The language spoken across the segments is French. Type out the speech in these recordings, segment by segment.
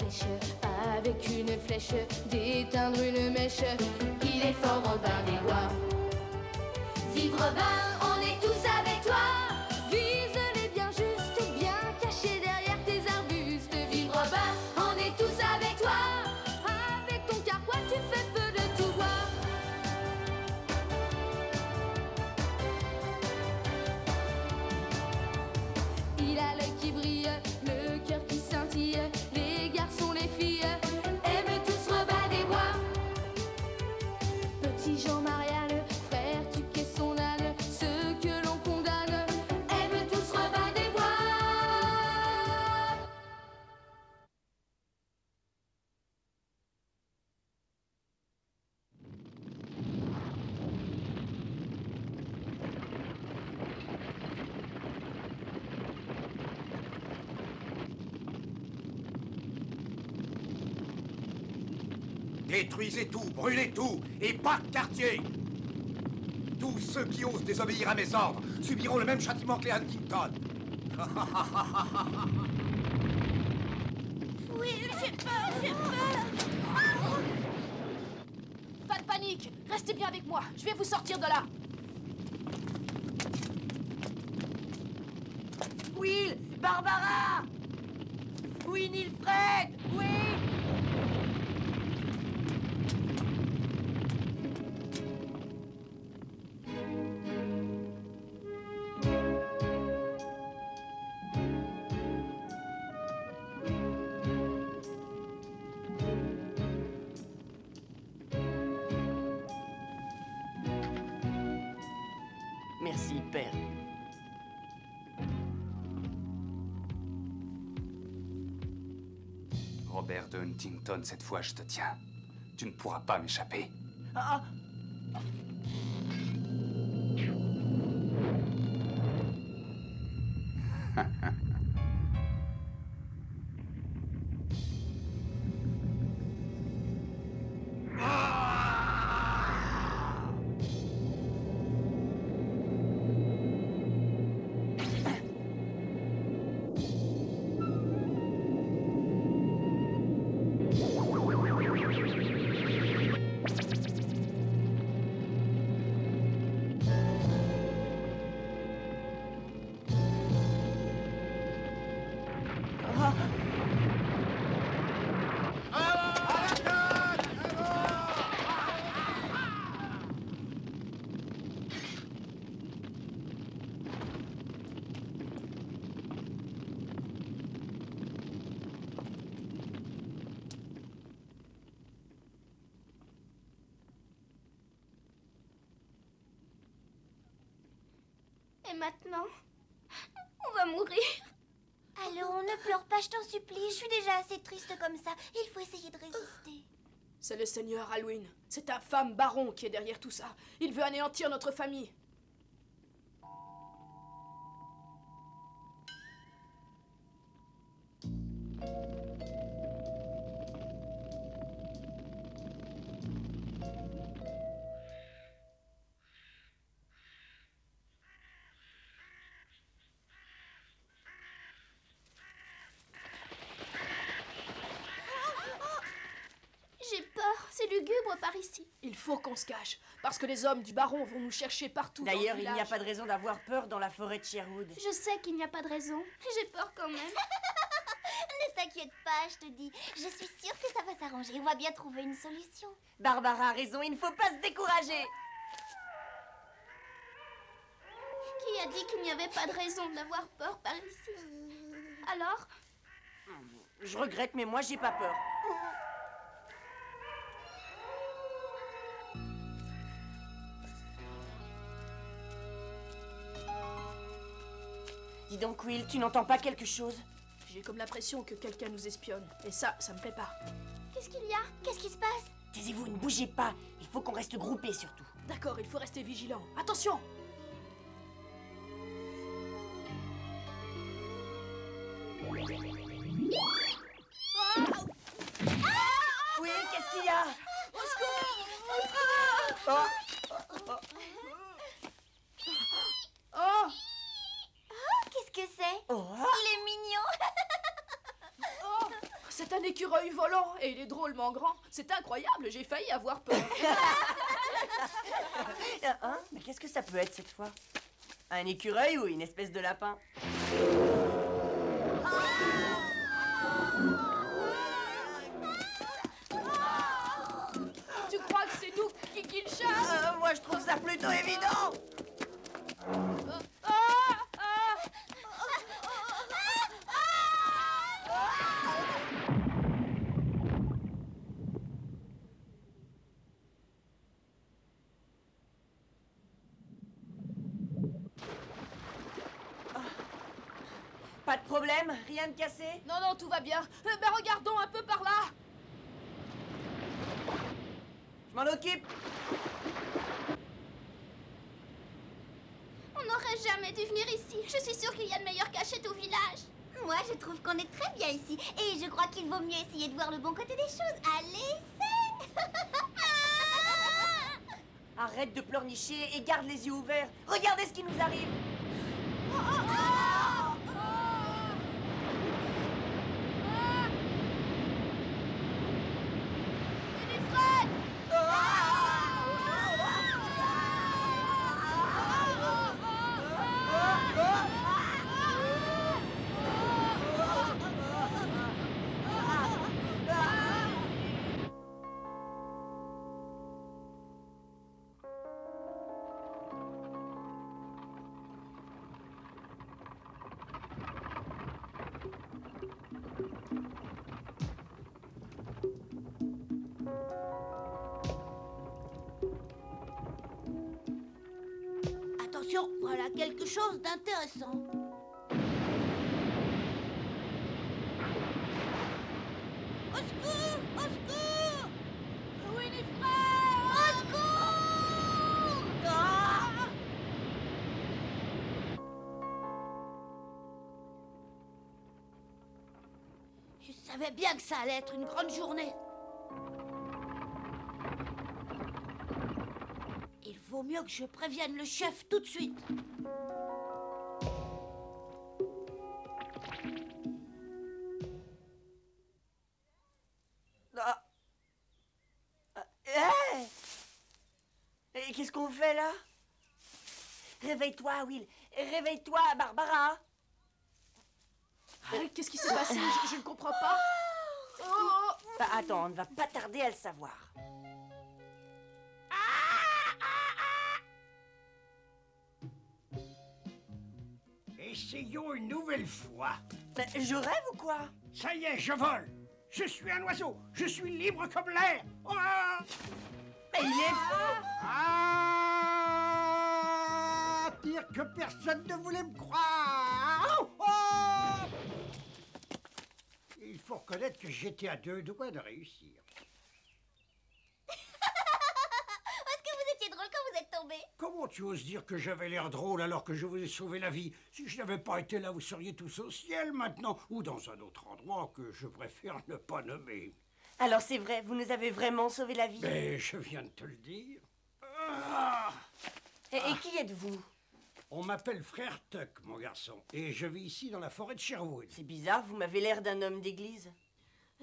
pêche, avec une flèche, d'éteindre une mèche. Il est fort Robin des Bois. Vive Robin, on est tous avec toi. Vise-les bien juste, bien cachés derrière tes arbustes. Vive Robin, on est tous avec toi. Avec ton carquois, tu fais feu de tout bois. Il a l'œil qui brille, le cœur qui scintille. Les garçons, les filles aiment tous Robin des Bois. Petit Jean Marianne, frère, tu qu'es son âne. Ceux que l'on condamne aiment tous Robin des Bois. Détruisez tout, brûlez tout, et pas de quartier. Tous ceux qui osent désobéir à mes ordres subiront le même châtiment que les Huntington. Oui, j'ai peur, j'ai peur. Pas de panique, restez bien avec moi, je vais vous sortir de là. Will, Barbara, Winifred, Will. Merci, père. Robert de Huntington, cette fois, je te tiens. Tu ne pourras pas m'échapper. Ah, Et maintenant, on va mourir. Allons, ne pleure pas, je t'en supplie. Je suis déjà assez triste comme ça. Il faut essayer de résister. C'est le seigneur Alwyn. C'est un femme baron qui est derrière tout ça. Il veut anéantir notre famille. J'ai peur, c'est lugubre par ici. Il faut qu'on se cache, parce que les hommes du baron vont nous chercher partout. d'ailleurs, dans le il n'y a village. pas de raison d'avoir peur dans la forêt de Sherwood. Je sais qu'il n'y a pas de raison, mais j'ai peur quand même. Ne t'inquiète pas, je te dis. Je suis sûre que ça va s'arranger. On va bien trouver une solution. Barbara a raison, il ne faut pas se décourager. Qui a dit qu'il n'y avait pas de raison d'avoir peur par ici? Alors? Je regrette, mais moi, j'ai pas peur. Dis donc, Will, tu n'entends pas quelque chose? J'ai comme l'impression que quelqu'un nous espionne. Et ça me plaît pas. Qu'est-ce qu'il y a? Qu'est-ce qui se passe? Taisez-vous, ne bougez pas. Il faut qu'on reste groupés, surtout. D'accord, il faut rester vigilant. Attention! Will, qu'est-ce qu'il y a? Au secours! Oh. Oh! Qu'est-ce que c'est? Oh. Il est mignon. Oh! C'est un un écureuil volant et il est drôlement grand. C'est incroyable, j'ai failli avoir peur. Hein? Mais qu'est-ce que ça peut être cette fois? Un écureuil ou une espèce de lapin? Tu crois que c'est nous qui le chasse? Moi, je trouve ça plutôt évident. Pas de problème? Rien de cassé? Non, non, tout va bien. Ben regardons un peu par là. Je m'en occupe. On n'aurait jamais dû venir ici. Je suis sûre qu'il y a de meilleures cachettes au village. Moi, je trouve qu'on est très bien ici. Et je crois qu'il vaut mieux essayer de voir le bon côté des choses. Allez, c'est... Arrête de pleurnicher et garde les yeux ouverts. Regardez ce qui nous arrive. Attention, voilà quelque chose d'intéressant. Au secours! Au secours! Winifred! Au secours! Ah! Je savais bien que ça allait être une grande journée. Il vaut mieux que je prévienne le chef tout de suite. Ah. Hey! Et qu'est-ce qu'on fait là? Réveille-toi, Will. Réveille-toi, Barbara. Qu'est-ce qui s'est passé? Je ne comprends pas. Oh! Bah, attends, on ne va pas tarder à le savoir. Essayons une nouvelle fois. Je rêve ou quoi? Ça y est, je vole. Je suis un oiseau. Je suis libre comme l'air. Oh! Mais il est fou! Ah! Dire que personne ne voulait me croire. Oh! Il faut reconnaître que j'étais à 2 doigts de réussir. Est-ce que vous étiez drôle quand vous êtes tombé? Comment tu oses dire que j'avais l'air drôle alors que je vous ai sauvé la vie? Si je n'avais pas été là, vous seriez tous au ciel maintenant, ou dans un autre endroit que je préfère ne pas nommer. Alors c'est vrai, vous nous avez vraiment sauvé la vie. Mais je viens de te le dire. Ah! Et qui êtes-vous? On m'appelle Frère Tuck, mon garçon, et je vis ici dans la forêt de Sherwood. C'est bizarre, vous m'avez l'air d'un homme d'église.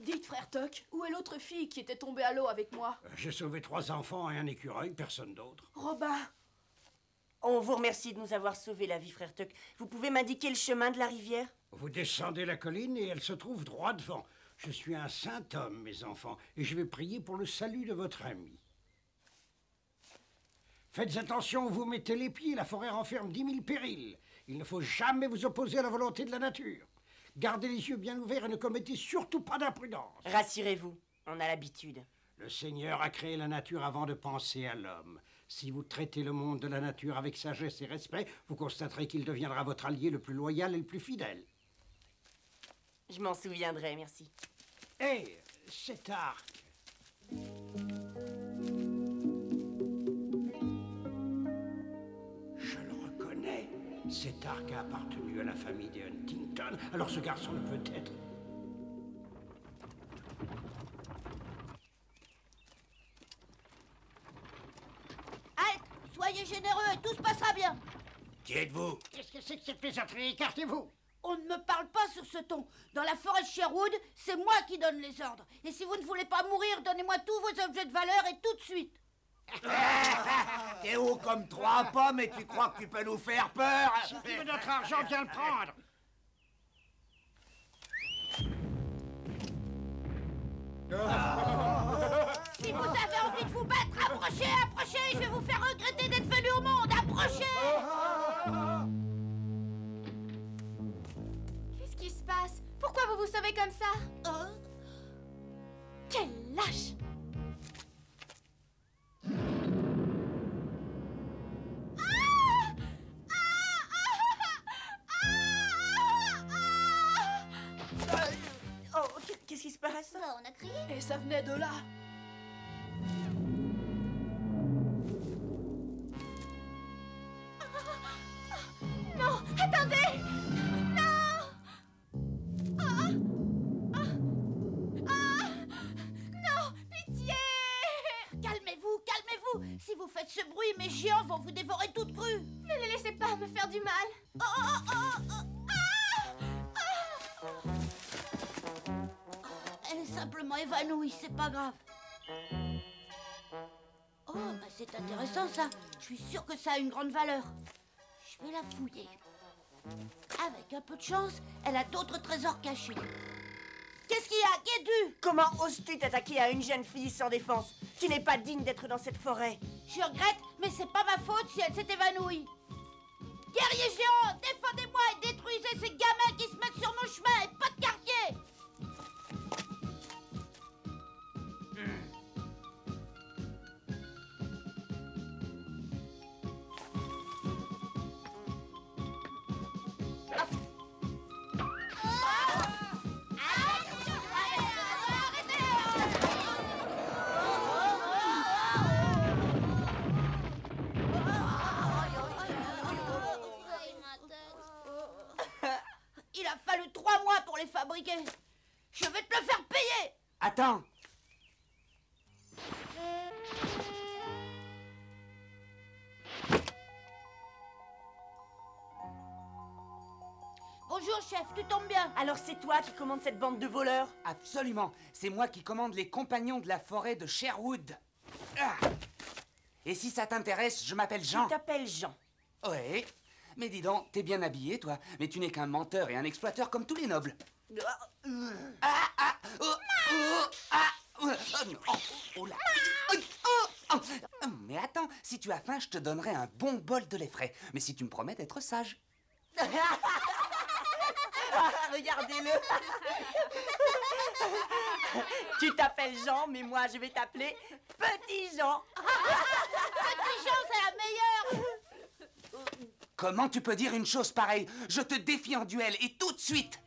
Dites, frère Tuck, où est l'autre fille qui était tombée à l'eau avec moi? J'ai sauvé 3 enfants et un écureuil, personne d'autre. Robin. On vous remercie de nous avoir sauvé la vie, frère Tuck. Vous pouvez m'indiquer le chemin de la rivière? Vous descendez la colline et elle se trouve droit devant. Je suis un saint homme, mes enfants, et je vais prier pour le salut de votre ami. Faites attention où vous mettez les pieds, la forêt renferme 10 000 périls. Il ne faut jamais vous opposer à la volonté de la nature. Gardez les yeux bien ouverts et ne commettez surtout pas d'imprudence. Rassurez-vous, on a l'habitude. Le Seigneur a créé la nature avant de penser à l'homme. Si vous traitez le monde de la nature avec sagesse et respect, vous constaterez qu'il deviendra votre allié le plus loyal et le plus fidèle. Je m'en souviendrai, merci. Hé, cet arc. Je le reconnais. Cet arc a appartenu à la famille des Huntington. Alors ce garçon ne peut être... Halte! Soyez généreux et tout se passera bien. Qui êtes-vous? Qu'est-ce que c'est que cette plaisanterie? Écartez-vous. On ne me parle pas sur ce ton. Dans la forêt de Sherwood, c'est moi qui donne les ordres. Et si vous ne voulez pas mourir, donnez-moi tous vos objets de valeur et tout de suite. T'es haut comme 3 pommes et tu crois que tu peux nous faire peur? Si tu veux notre argent, viens le prendre. Si vous avez envie de vous battre, approchez, approchez. Je vais vous faire regretter d'être venu au monde. Approchez. Qu'est-ce qui se passe? Pourquoi vous vous sauvez comme ça? Quel lâche! Oh, qu'est-ce qui se passe? Bah, on a crié. Et ça venait de là. Non, attendez! Non, pitié! Calmez-vous, calmez-vous. Si vous faites ce bruit, mes géants vont vous dévorer toutes crues. Ne les laissez pas me faire du mal. Elle est simplement évanouie, c'est pas grave. Oh, bah c'est intéressant ça. Je suis sûre que ça a une grande valeur. Je vais la fouiller. Avec un peu de chance, elle a d'autres trésors cachés. Qu'est-ce qu'il y a? Qu'es-tu? Comment oses-tu t'attaquer à une jeune fille sans défense? Tu n'es pas digne d'être dans cette forêt. Je regrette, mais c'est pas ma faute si elle s'est évanouie. Guerriers géants, défendez-moi et détruisez ces gamins qui se mettent sur mon chemin et pas de quartier. Il a fallu 3 mois pour les fabriquer. Je vais te le faire payer. Attends. Bonjour chef, tu tombes bien. Alors c'est toi qui commandes cette bande de voleurs? Absolument. C'est moi qui commande les compagnons de la forêt de Sherwood. Ah. Et si ça t'intéresse, je m'appelle Jean. Tu t'appelles Jean. Ouais. Mais dis donc, t'es bien habillé, toi. Mais tu n'es qu'un menteur et un exploiteur comme tous les nobles. Mais attends, si tu as faim, je te donnerai un bon bol de lait frais. Mais si tu me promets d'être sage. Regardez-le. Tu t'appelles Jean, mais moi je vais t'appeler Petit Jean. Petit Jean, c'est la meilleure. Comment tu peux dire une chose pareille? Je te défie en duel et tout de suite.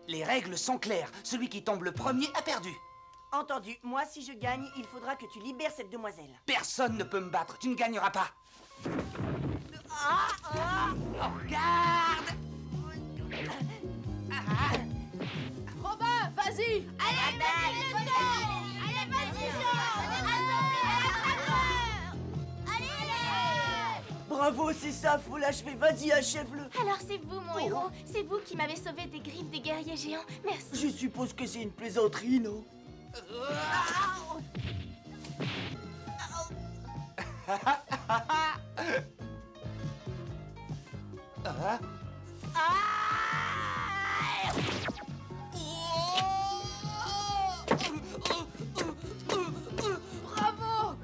Les règles sont claires. Celui qui tombe le premier a perdu. Entendu. Moi, si je gagne, il faudra que tu libères cette demoiselle. Personne ne peut me battre. Tu ne gagneras pas. Garde! Robin, vas-y! Allez, vas-y, Bravo, c'est ça, faut l'achever. Vas-y, achève-le. Alors c'est vous, mon héros. C'est vous qui m'avez sauvé des griffes des guerriers géants. Merci. Je suppose que c'est une plaisanterie, non? Bravo!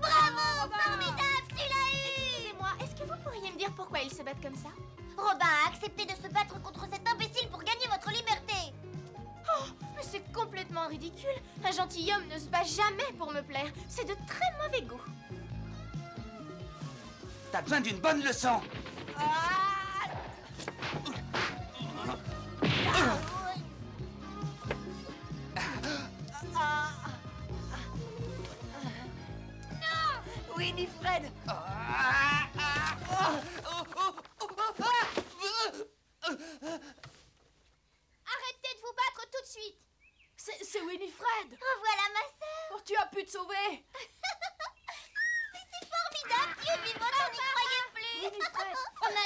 Bravo, formidable, tu l'as eu. Excusez-moi, est-ce que vous pourriez me dire pourquoi ils se battent comme ça? Robin a accepté de se battre contre cet imbécile pour gagner votre liberté. Oh, mais c'est complètement ridicule. Un gentilhomme ne se bat jamais pour me plaire. C'est de très mauvais goût. T'as besoin d'une bonne leçon. Winifred.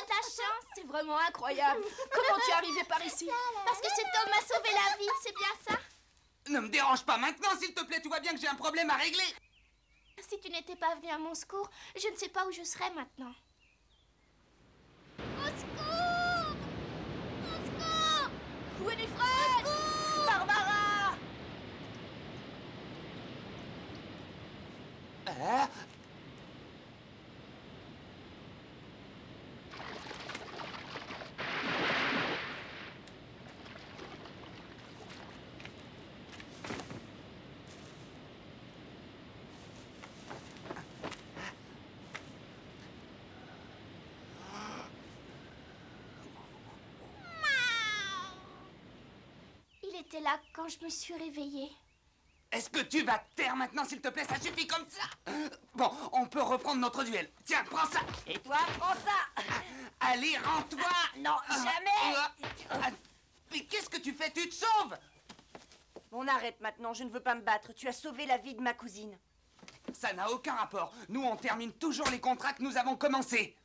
de la chance. C'est vraiment incroyable. Comment tu es arrivé par ici? Parce que cet homme m'a sauvé la vie, c'est bien ça? Ne me dérange pas maintenant, s'il te plaît, tu vois bien que j'ai un problème à régler. Si tu n'étais pas venu à mon secours, je ne sais pas où je serais maintenant. Au secours! Au secours! Winifred! Barbara! Hein? Il était là quand je me suis réveillée. Est-ce que tu vas te taire maintenant, s'il te plaît? Ça suffit comme ça. Bon, on peut reprendre notre duel. Tiens, prends ça. Et toi, prends ça! Allez, rends-toi. Non, jamais! Mais qu'est-ce que tu fais? Tu te sauves? On arrête maintenant, je ne veux pas me battre. Tu as sauvé la vie de ma cousine. Ça n'a aucun rapport. Nous, on termine toujours les contrats que nous avons commencés.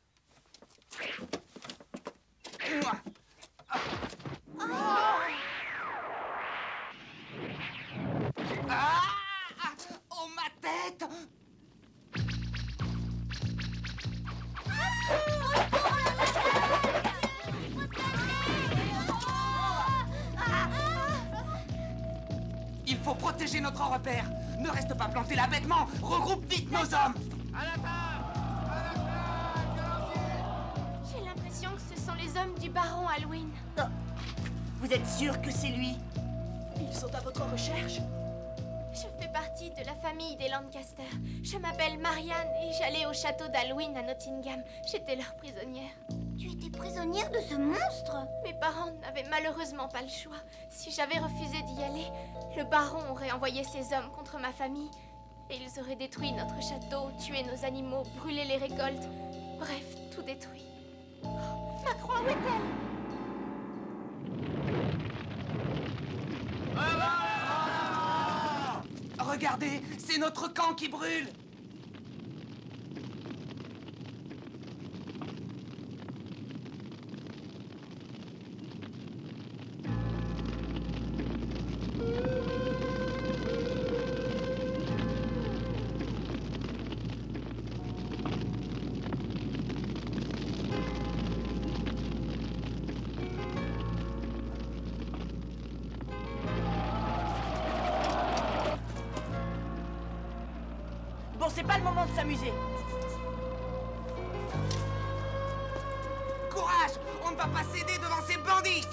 Oh, ma tête! Il faut protéger notre repère. Ne reste pas planté là bêtement. Regroupe vite nos hommes. J'ai l'impression que ce sont les hommes du baron Halloween. Vous êtes sûr que c'est lui? Ils sont à votre recherche? Je fais partie de la famille des Lancaster. Je m'appelle Marianne et j'allais au château d'Halloween à Nottingham. J'étais leur prisonnière. Tu étais prisonnière de ce monstre? Mes parents n'avaient malheureusement pas le choix. Si j'avais refusé d'y aller, le baron aurait envoyé ses hommes contre ma famille. Et ils auraient détruit notre château, tué nos animaux, brûlé les récoltes. Bref, tout détruit. La croix, où est-elle? Regardez, c'est notre camp qui brûle. Bon, c'est pas le moment de s'amuser. Courage, on ne va pas céder devant ces bandits.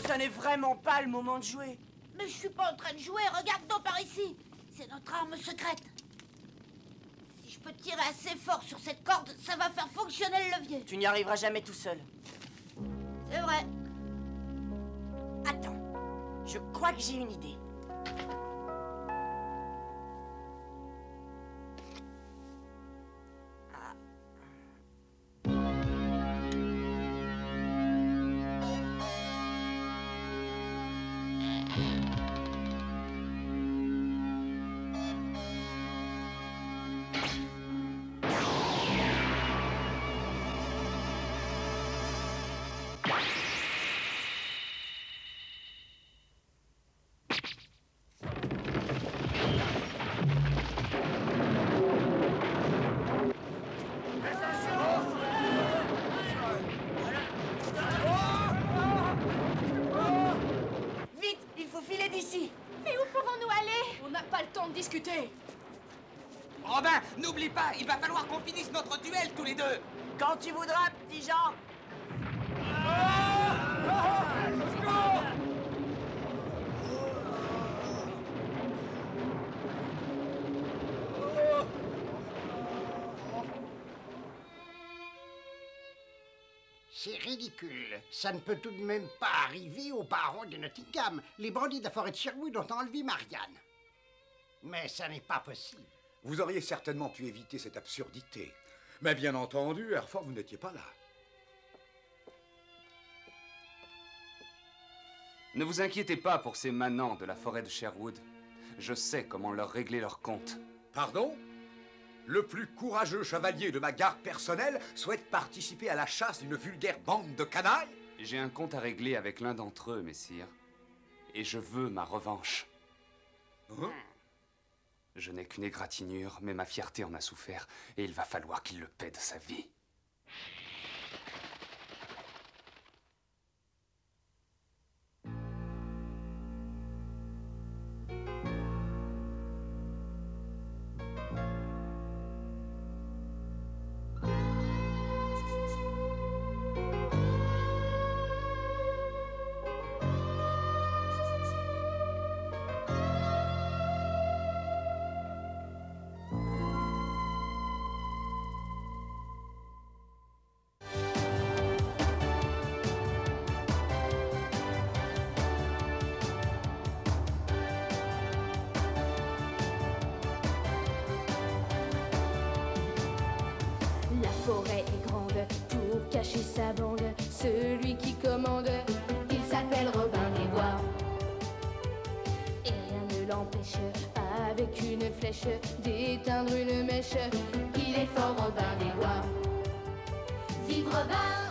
Ce n'est vraiment pas le moment de jouer. Mais je suis pas en train de jouer, regarde donc par ici. C'est notre arme secrète. Si je peux tirer assez fort sur cette corde, ça va faire fonctionner le levier. Tu n'y arriveras jamais tout seul. C'est vrai. Attends, je crois que j'ai une idée. Vite, il faut filer d'ici. Mais où pouvons-nous aller? On n'a pas le temps de discuter. Robin, n'oublie pas, il va falloir qu'on finisse notre duel tous les deux. Quand tu voudras, petit Jean. C'est ridicule. Ça ne peut tout de même pas arriver aux baron de Nottingham. Les bandits de la forêt de Sherwood ont enlevé Marianne. Mais ça n'est pas possible. Vous auriez certainement pu éviter cette absurdité. Mais bien entendu, Hereford, vous n'étiez pas là. Ne vous inquiétez pas pour ces manants de la forêt de Sherwood. Je sais comment leur régler leur compte. Pardon? Le plus courageux chevalier de ma garde personnelle souhaite participer à la chasse d'une vulgaire bande de canailles? J'ai un compte à régler avec l'un d'entre eux, messire. Et je veux ma revanche. Hein? Je n'ai qu'une égratignure, mais ma fierté en a souffert, et il va falloir qu'il le paie de sa vie. La forêt est grande pour cacher sa bande. Celui qui commande, il s'appelle Robin des Bois. Et rien ne l'empêche, avec une flèche, d'éteindre une mèche. Il est fort Robin des Bois. Vive Robin!